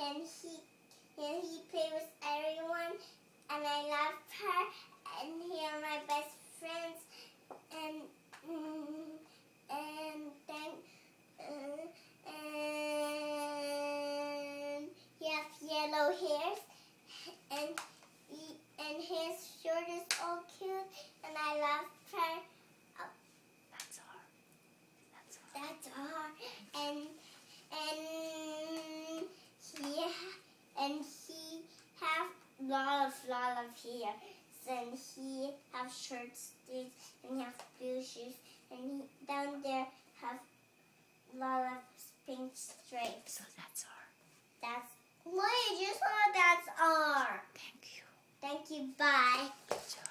and he played with everyone, and I love her, and he are my best friends, and he has yellow hairs, and his shirt is all cute, and I love her. That's all. That's all. And he have lot of hair, and he have short sleeves, and he have blue shoes, and he down there have lot of pink stripes. So that's all. That's wait, just that's all. Thank you. Thank you. Bye. Good job.